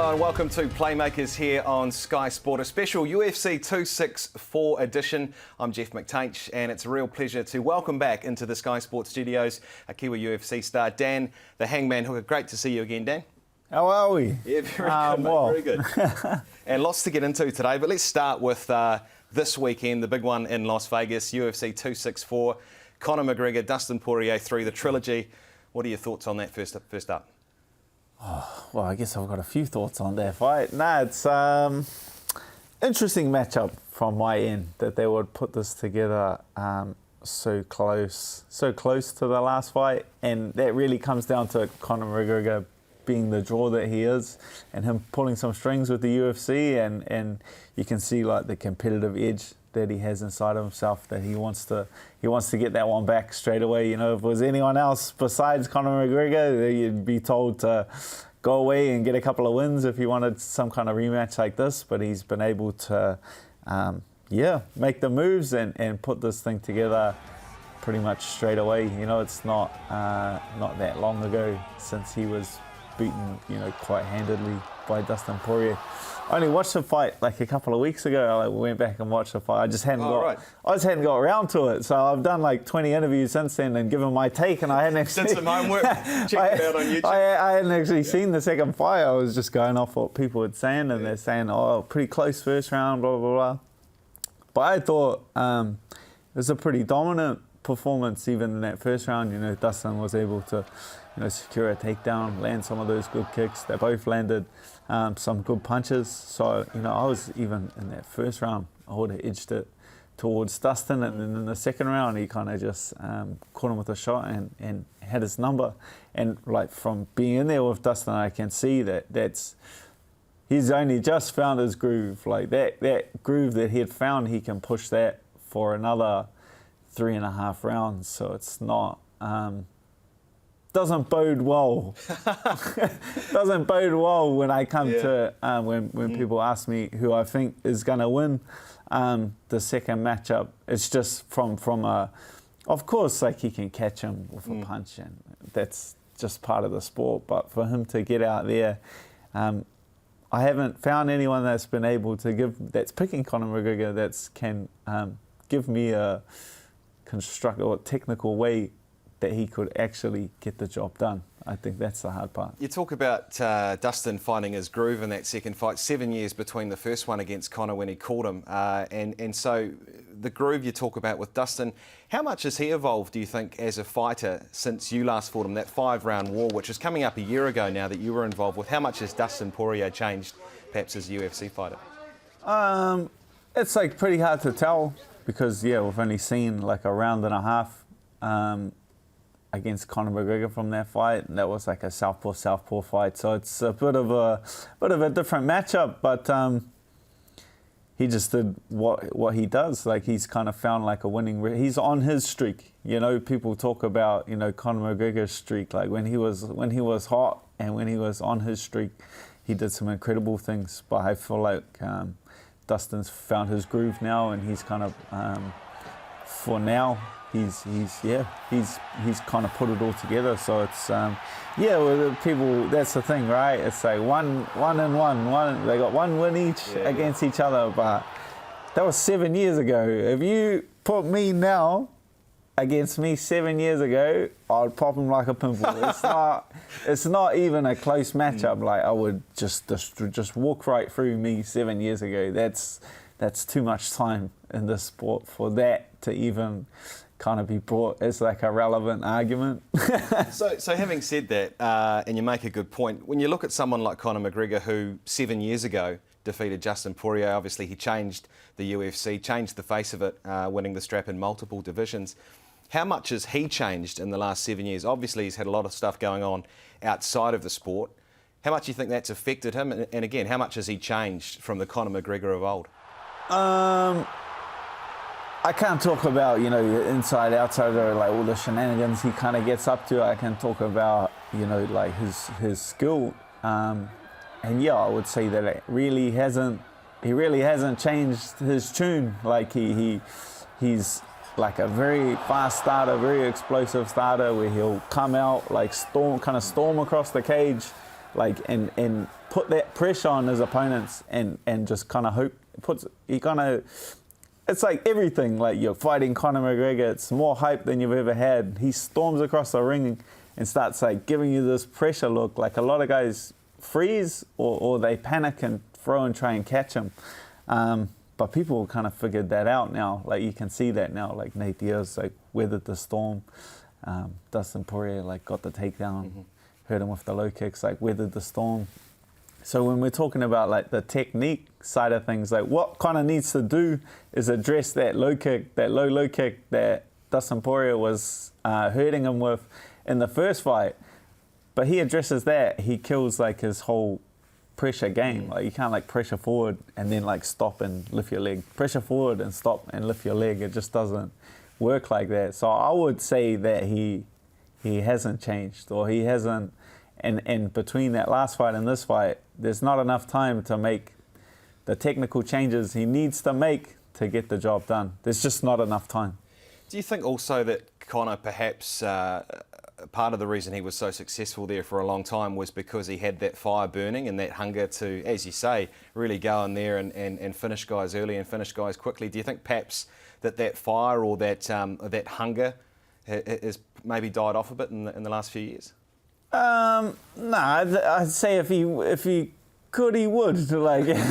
everyone, welcome to Playmakers here on Sky Sport, a special UFC 264 edition. I'm Jeff McTainch and it's a real pleasure to welcome back into the Sky Sport studios a Kiwi UFC star, Dan, the Hangman Hooker. Great to see you again, Dan. How are we? Yeah, very good. And lots to get into today, but let's start with this weekend, the big one in Las Vegas, UFC 264. Conor McGregor, Dustin Poirier 3, the trilogy. What are your thoughts on that first up? Oh, well, I guess I've got a few thoughts on that fight. It's interesting matchup from my end that they would put this together so close to the last fight, and that really comes down to Conor McGregor being the draw that he is and him pulling some strings with the UFC, and you can see like the competitive edge that he has inside of himself, that he wants to get that one back straight away. You know, if it was anyone else besides Conor McGregor, you'd be told to go away and get a couple of wins if you wanted some kind of rematch like this. But he's been able to, make the moves and put this thing together pretty much straight away. You know, it's not that long ago since he was beaten, quite handedly by Dustin Poirier. I only watched the fight like a couple of weeks ago. I went back and watched the fight. I just hadn't got around to it. So I've done like 20 interviews since then and given my take, and I hadn't actually did some homework. Check it out on YouTube. I hadn't actually seen the second fight. I was just going off what people were saying, and they're saying, "Oh, pretty close first round, blah blah blah." But I thought it was a pretty dominant performance even in that first round. Dustin was able to, secure a takedown, land some of those good kicks. They both landed some good punches. So, I was even in that first round, I would have edged it towards Dustin. And then in the second round, he kind of just caught him with a shot and had his number. And like from being in there with Dustin, I can see he's only just found his groove. Like that groove that he had found, he can push that for another 3.5 rounds. So it's not... doesn't bode well. Doesn't bode well when I come to when people ask me who I think is going to win the second matchup. It's just from of course, like he can catch him with a punch, and that's just part of the sport. But for him to get out there, I haven't found anyone that's been able to that's picking Conor McGregor can give me a constructive or technical way that he could actually get the job done. I think that's the hard part. You talk about Dustin finding his groove in that second fight. 7 years between the first one against Conor when he caught him. And so the groove you talk about with Dustin, how much has he evolved, do you think, as a fighter since you last fought him, that 5-round war, which is coming up a year ago now that you were involved with? How much has Dustin Poirier changed, perhaps as a UFC fighter? It's like pretty hard to tell because, we've only seen like a round and a half against Conor McGregor from that fight, and that was like a southpaw fight. So it's a bit of a different matchup, but he just did what he does. Like he's kind of found like a winning. He's on his streak. People talk about Conor McGregor's streak, like when he was hot and when he was on his streak, he did some incredible things. But I feel like Dustin's found his groove now, and he's kind of for now. He's kind of put it all together. So it's with people, that's the thing, right? It's like one and one. They got one win each against each other, but that was 7 years ago. If you put me now against me 7 years ago, I'd pop him like a pimple. It's not even a close matchup. Like I would just walk right through me 7 years ago. That's too much time in this sport for that to even kind of be brought as like a relevant argument. So having said that, and you make a good point, when you look at someone like Conor McGregor, who 7 years ago defeated Dustin Poirier, obviously he changed the UFC, changed the face of it, winning the strap in multiple divisions. How much has he changed in the last 7 years? Obviously he's had a lot of stuff going on outside of the sport. How much do you think that's affected him? And again, how much has he changed from the Conor McGregor of old? I can't talk about, inside, outside, or like all the shenanigans he kind of gets up to. I can talk about, like his skill. And I would say that he really hasn't changed his tune. Like he's like a very fast starter, very explosive starter where he'll come out like storm across the cage, like and put that pressure on his opponents and just kind of hope it's like everything. Like you're fighting Conor McGregor, it's more hype than you've ever had. He storms across the ring and starts like giving you this pressure look. Like a lot of guys freeze or they panic and throw and try and catch him. But people kind of figured that out now. Like you can see that now. Like Nate Diaz like weathered the storm. Dustin Poirier like got the takedown, hurt him with the low kicks, like weathered the storm. So when we're talking about like the technique side of things, like what Conor needs to do is address that low kick, that low kick that Dustin Poirier was hurting him with in the first fight. But he addresses that, he kills like his whole pressure game. Like you can't like pressure forward and then like stop and lift your leg. Pressure forward and stop and lift your leg. It just doesn't work like that. So I would say that he hasn't changed, or he hasn't. And between that last fight and this fight, there's not enough time to make the technical changes he needs to make to get the job done. There's just not enough time. Do you think also that Conor perhaps part of the reason he was so successful there for a long time was because he had that fire burning and that hunger to, as you say, really go in there and finish guys early and finish guys quickly? Do you think perhaps that fire or that hunger has maybe died off a bit in the last few years? No, I'd say if he could, he would. Like, that's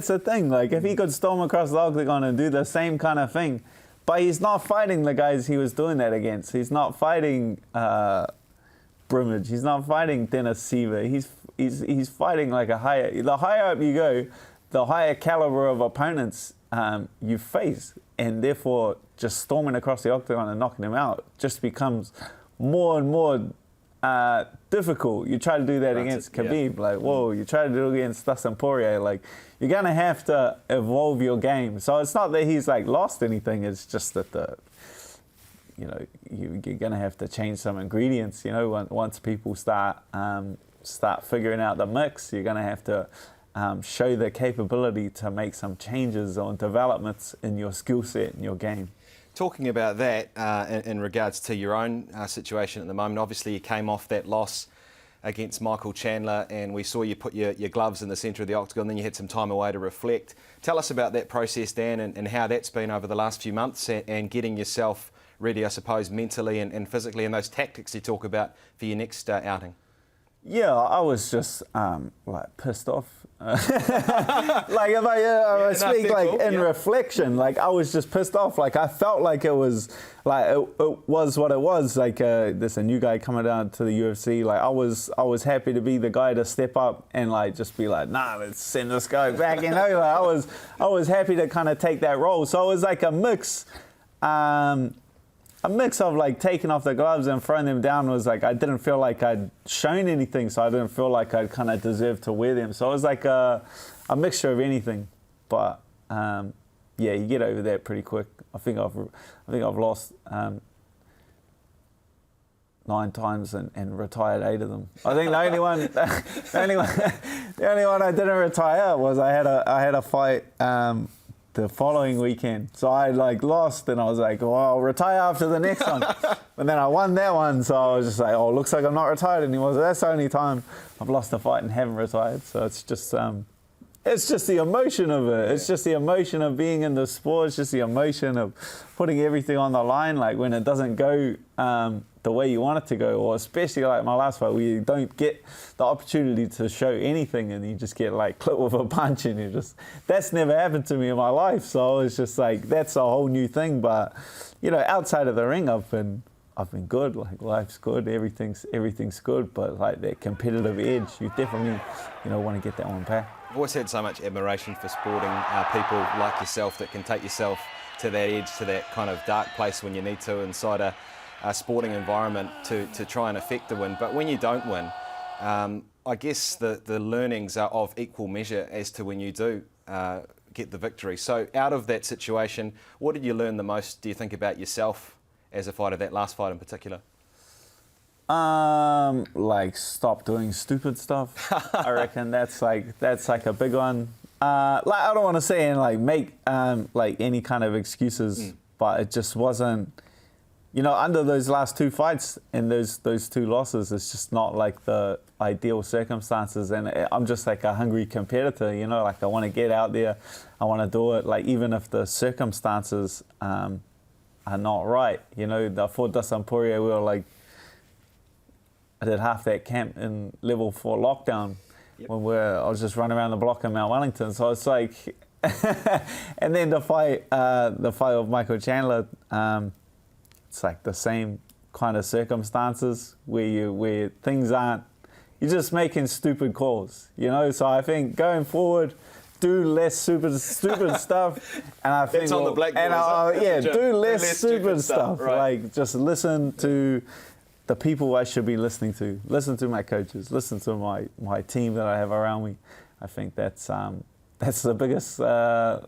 the thing. Like, if he could storm across the octagon and do the same kind of thing, but he's not fighting the guys he was doing that against. He's not fighting Brimage. He's not fighting Dennis Seaver. He's fighting like the higher up you go, the higher caliber of opponents you face, and therefore just storming across the octagon and knocking him out just becomes more and more difficult. You try to do that against Khabib, like, whoa, you try to do it against Dustin Poirier, like, you're going to have to evolve your game. So it's not that he's, like, lost anything, it's just that you're going to have to change some ingredients, once people start figuring out the mix, you're going to have to show the capability to make some changes or developments in your skill set and your game. Talking about that in regards to your own situation at the moment, obviously you came off that loss against Michael Chandler and we saw you put your gloves in the centre of the octagon, then you had some time away to reflect. Tell us about that process, Dan, and how that's been over the last few months and getting yourself ready, I suppose, mentally and physically, and those tactics you talk about for your next outing. Yeah, I was just pissed off. Like if I speak like in reflection, like I was just pissed off. Like I felt like it was what it was. Like there's a new guy coming down to the UFC. Like I was happy to be the guy to step up and like just be like, nah, let's send this guy back. Like I was happy to kind of take that role. So it was like a mix. A mix of like taking off the gloves and throwing them down. Was like I didn't feel like I'd shown anything, so I didn't feel like I kind of deserved to wear them. So it was like a mixture of anything. But you get over that pretty quick. I think I've lost 9 times and retired 8 of them. I think the only one I didn't retire was I had a fight the following weekend. So I like lost and I was like, well, I'll retire after the next one. And then I won that one. So I was just like, oh, looks like I'm not retired anymore. So that's the only time I've lost a fight and haven't retired. So it's just the emotion of it. It's just the emotion of being in the sport. It's just the emotion of putting everything on the line. Like when it doesn't go the way you want it to go, or especially like my last fight where you don't get the opportunity to show anything and you just get like clipped with a punch and that's never happened to me in my life. So it's just like, that's a whole new thing. But, outside of the ring, I've been good. Like life's good, everything's good. But like that competitive edge, you definitely, want to get that one back. I've always had so much admiration for sporting people like yourself that can take yourself to that edge, to that kind of dark place when you need to inside a sporting environment to try and affect the win. But when you don't win, I guess the learnings are of equal measure as to when you do get the victory. So out of that situation, what did you learn the most, do you think, about yourself as a fighter, that last fight in particular? Like stop doing stupid stuff. I reckon that's like a big one. Like I don't want to say and like make like any kind of excuses, but it just wasn't under those last two fights and those two losses, it's just not like the ideal circumstances. And I'm just like a hungry competitor, like I want to get out there. I want to do it, like even if the circumstances are not right. I fought Dustin Poirier, we were like, I did half that camp in level 4 lockdown. Yep. I was just running around the block in Mount Wellington. So it's like, and then the fight of Michael Chandler, it's like the same kind of circumstances where things aren't, you're just making stupid calls, So I think going forward, do less stupid stuff, and I think that's on the blackboard. Do less stupid stuff. Right. Like just listen to the people I should be listening to. Listen to my coaches. Listen to my team that I have around me. I think that's the biggest. I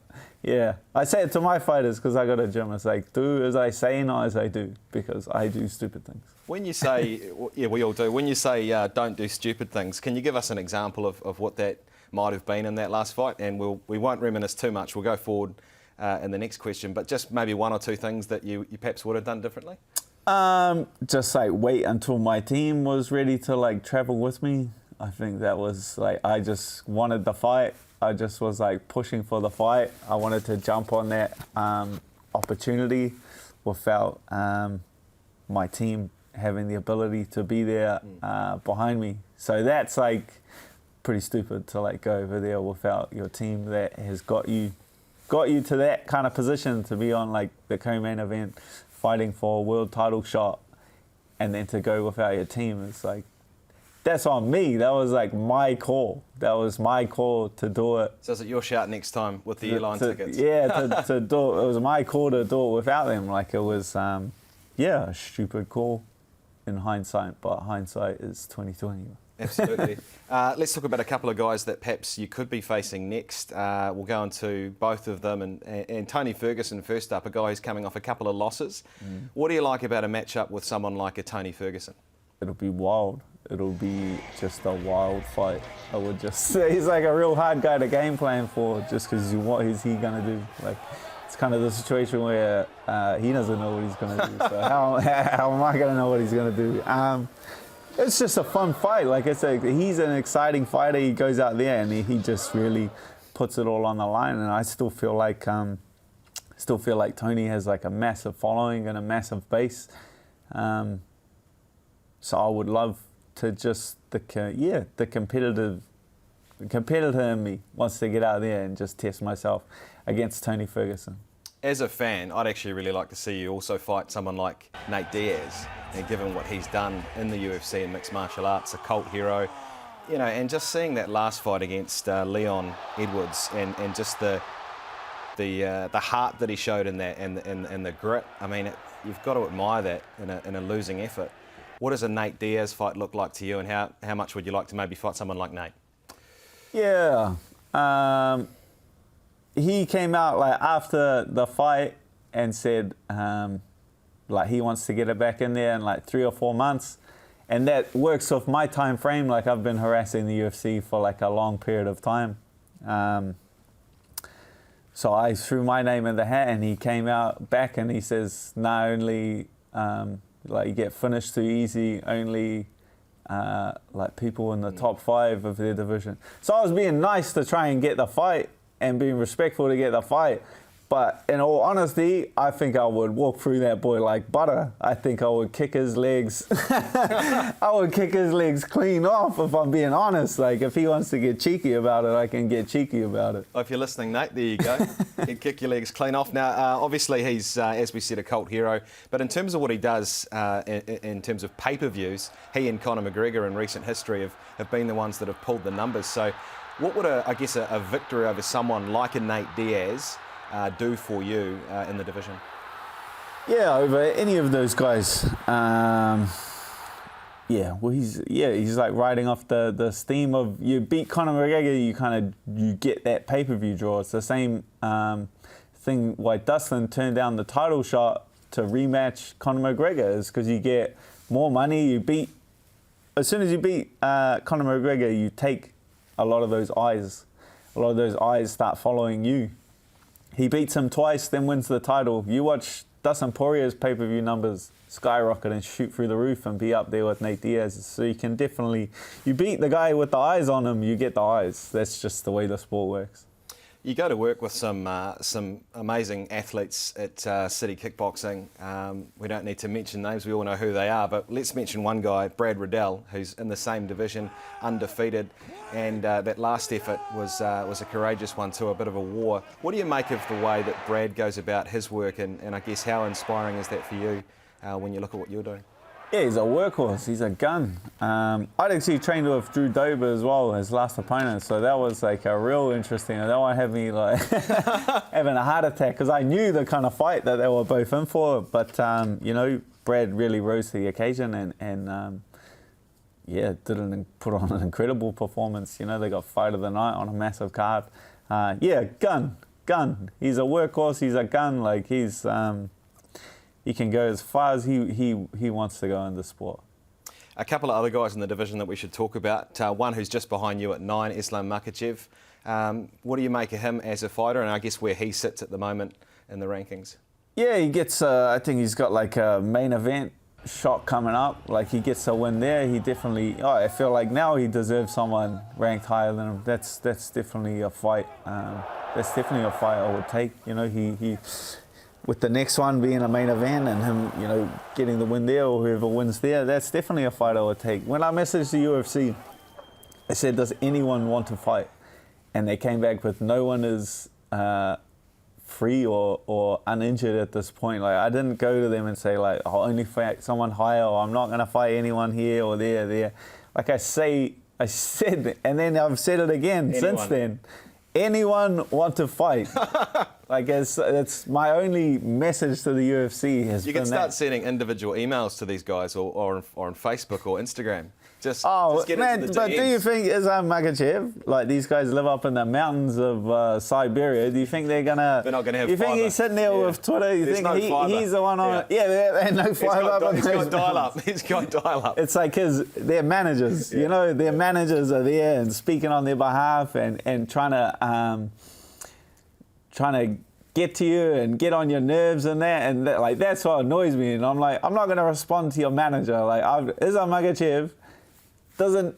say it to my fighters because I got a gym. It's like, do as I say, not as I do, because I do stupid things. When you say, we all do. When you say don't do stupid things, can you give us an example of what that might have been in that last fight? And we won't reminisce too much. We'll go forward in the next question, but just maybe one or two things that you perhaps would have done differently. Just like wait until my team was ready to like travel with me. I think that was like, I just wanted the fight. I just was like pushing for the fight. I wanted to jump on that opportunity without my team having the ability to be there behind me. So that's like pretty stupid to like go over there without your team that has got you to that kind of position to be on like the co-main event, fighting for a world title shot, and then to go without your team. It's like, that's on me. That was like my call. That was my call to do it. So is it your shout next time with the airline tickets? Yeah, to do it. It was my call to do it without them. Like it was, a stupid call in hindsight, but hindsight is 2020. Absolutely. Let's talk about a couple of guys that perhaps you could be facing next. We'll go into both of them. And Tony Ferguson first up, a guy who's coming off a couple of losses. What do you like about a matchup with someone like a Tony Ferguson? It'll be wild. It'll be just a wild fight. I would just say he's like a real hard guy to game plan for, just because what is he going to do? Like, it's kind of the situation where he doesn't know what he's going to do. So how am I going to know what he's going to do? It's just a fun fight. Like I said, he's an exciting fighter. He goes out there and he just really puts it all on the line. And I still feel like Tony has like a massive following and a massive base. So I would love to just the competitor in me wants to get out there and just test myself against Tony Ferguson. As a fan, I'd actually really like to see you also fight someone like Nate Diaz, and given what he's done in the UFC and mixed martial arts, a cult hero, and just seeing that last fight against Leon Edwards and just the heart that he showed in that and the grit. I mean, you've got to admire that in a losing effort. What does a Nate Diaz fight look like to you, and how much would you like to maybe fight someone like Nate? Yeah. He came out like after the fight and said like he wants to get it back in there in like 3 or 4 months, and that works off my time frame. Like I've been harassing the UFC for like a long period of time, so I threw my name in the hat, and he came out back and he says not only like you get finished too easy, only like people in the top 5 of their division. So I was being nice to try and get the fight and being respectful to get the fight. But in all honesty, I think I would walk through that boy like butter. I think I would kick his legs. I would kick his legs clean off, if I'm being honest. Like, if he wants to get cheeky about it, I can get cheeky about it. Well, if you're listening, Nate, there you go. He'd kick your legs clean off. Now, obviously, he's, as we said, a cult hero. But in terms of what he does in terms of pay-per-views, he and Conor McGregor in recent history have been the ones that have pulled the numbers. So what would, a victory over someone like a Nate Diaz do for you in the division? Yeah, over any of those guys. He's like riding off the steam of, you beat Conor McGregor, you get that pay-per-view draw. It's the same thing why Dustin turned down the title shot to rematch Conor McGregor, is because you get more money. As soon as you beat Conor McGregor, you take a lot of those eyes. A lot of those eyes start following you. He beats him twice, then wins the title. You watch Dustin Poirier's pay-per-view numbers skyrocket and shoot through the roof and be up there with Nate Diaz. So you can definitely, you beat the guy with the eyes on him, you get the eyes. That's just the way the sport works. You go to work with some amazing athletes at City Kickboxing. We don't need to mention names, we all know who they are, but let's mention one guy, Brad Riddell, who's in the same division, undefeated, and that last effort was a courageous one too, a bit of a war. What do you make of the way that Brad goes about his work, and I guess how inspiring is that for you when you look at what you're doing? Yeah, he's a workhorse. He's a gun. I'd actually trained with Drew Dober as well, his last opponent. So that was like a real interesting. That one had me like having a heart attack because I knew the kind of fight that they were both in for. But you know, Brad really rose to the occasion and yeah, put on an incredible performance. You know, they got fight of the night on a massive card. Yeah, gun. He's a workhorse. He's a gun. Like he can go as far as he wants to go in the sport. A couple of other guys in the division that we should talk about. One who's just behind you at 9, Islam Makhachev. What do you make of him as a fighter, and I guess where he sits at the moment in the rankings? Yeah, he gets, I think he's got like a main event shot coming up. Like he gets a win there. He definitely, I feel like now he deserves someone ranked higher than him. That's definitely a fight. That's definitely a fight I would take. You know, he with the next one being a main event and him, you know, getting the win there or whoever wins there, that's definitely a fight I would take. When I messaged the UFC, I said, does anyone want to fight? And they came back with no one is free or uninjured at this point. Like I didn't go to them and say like, I'll only fight someone higher or I'm not going to fight anyone here or there. Like I said, and then I've said it again since then. Anyone want to fight? Like it's my only message to the UFC has been You can start that. sending individual emails to these guys or on Facebook or Instagram. Just get man, into the but DMs. do you think Islam Makhachev, like these guys live up in the mountains of Siberia, do you think they're not gonna have you think fibre? he's sitting there with Twitter? You There's think no he's the one on? Yeah, there's no fibre. He's got dial-up. He's got dial-up. It's like their managers, you know, their managers are there and speaking on their behalf and trying to get to you and get on your nerves and that, like that's what annoys me. And I'm like, I'm not going to respond to your manager. Like Islam Makhachev doesn't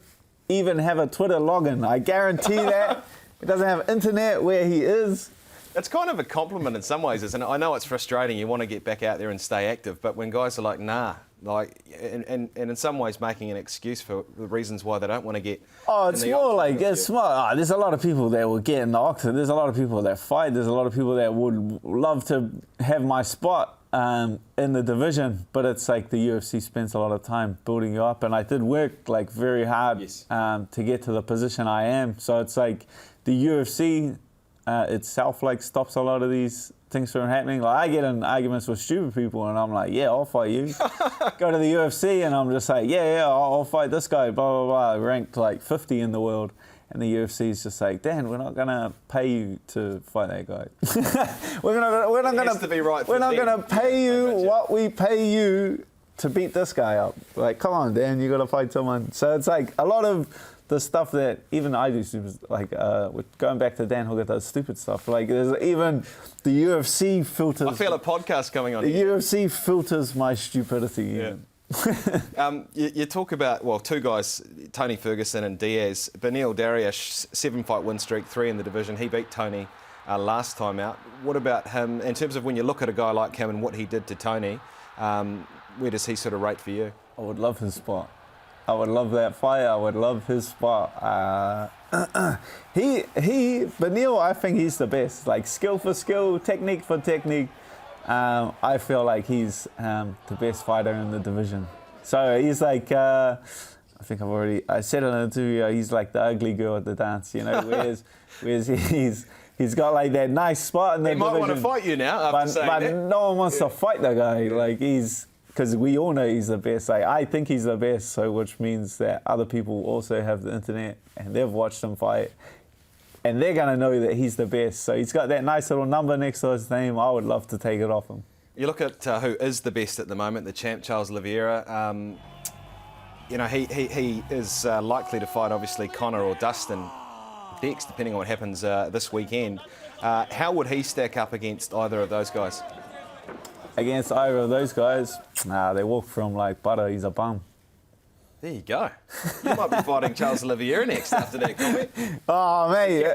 even have a Twitter login. I guarantee that. He doesn't have internet where he is. It's kind of a compliment in some ways, isn't it? I know it's frustrating. You want to get back out there and stay active, but when guys are like, nah, like, and in some ways making an excuse for the reasons why they don't want to get. Oh, it's more like it's more. Oh, there's a lot of people that will get in the octagon. There's a lot of people that fight. There's a lot of people that would love to have my spot in the division, but it's like the UFC spends a lot of time building you up, and I did work like very hard to get to the position I am. So it's like the UFC itself like stops a lot of these things from happening. Like I get in arguments with stupid people, and I'm like, yeah, I'll fight you. Go to the UFC, and I'm just like, yeah, I'll fight this guy. Blah blah blah. Ranked like 50 in the world. And the UFC is just like, Dan, we're not gonna pay you to fight that guy. we're not gonna pay you what we pay you to beat this guy up. Like, come on, Dan, you gotta fight someone. So it's like a lot of the stuff that even I do, like going back to Dan Hooker does stupid stuff. Like there's even the UFC filters. I feel a podcast coming on. The UFC filters my stupidity. Yeah. You talk about, well, two guys, Tony Ferguson and Diaz. Beneil Dariush, 7-fight win streak, 3 in the division. He beat Tony last time out. What about him in terms of when you look at a guy like him and what he did to Tony? Where does he sort of rate for you? I would love his spot. I would love that fight. I would love his spot. Beneil, I think he's the best. Like skill for skill, technique for technique. I feel like he's the best fighter in the division. So he's like, I think I said in an interview, he's like the ugly girl at the dance, you know, whereas he's got like that nice spot in the division. He might want to fight you now after saying but that. no one wants to fight the guy. Like because we all know he's the best. Like I think he's the best, so which means that other people also have the internet and they've watched him fight. And they're going to know that he's the best. So he's got that nice little number next to his name. I would love to take it off him. You look at who is the best at the moment, the champ, Charles Oliveira. You know, he is likely to fight, obviously, Conor or Dustin next, depending on what happens this weekend. How would he stack up against either of those guys? against either of those guys, they walk through him like butter. He's a bum. There you go. You might be fighting Charles Oliveira next after that comment. Oh, mate,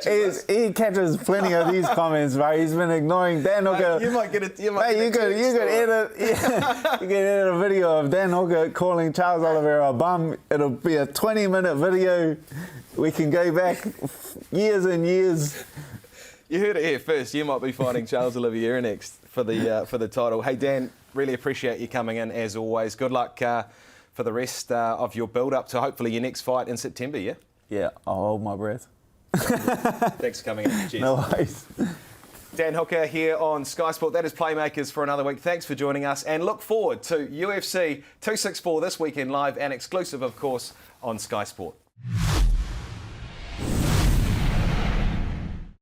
he catches plenty of these comments, bro. He's been ignoring Dan Hooker. You might get it. You could edit. You can edit a video of Dan Hooker calling Charles Oliveira a bum. It'll be a 20-minute video. We can go back years and years. You heard it here first. You might be fighting Charles Oliveira next for the title. Hey, Dan, really appreciate you coming in as always. Good luck for the rest of your build-up to hopefully your next fight in September, yeah? Yeah, I'll hold my breath. Thanks for coming in. Cheers. No worries. Dan Hooker here on Sky Sport. That is Playmakers for another week. Thanks for joining us and look forward to UFC 264 this weekend live and exclusive, of course, on Sky Sport.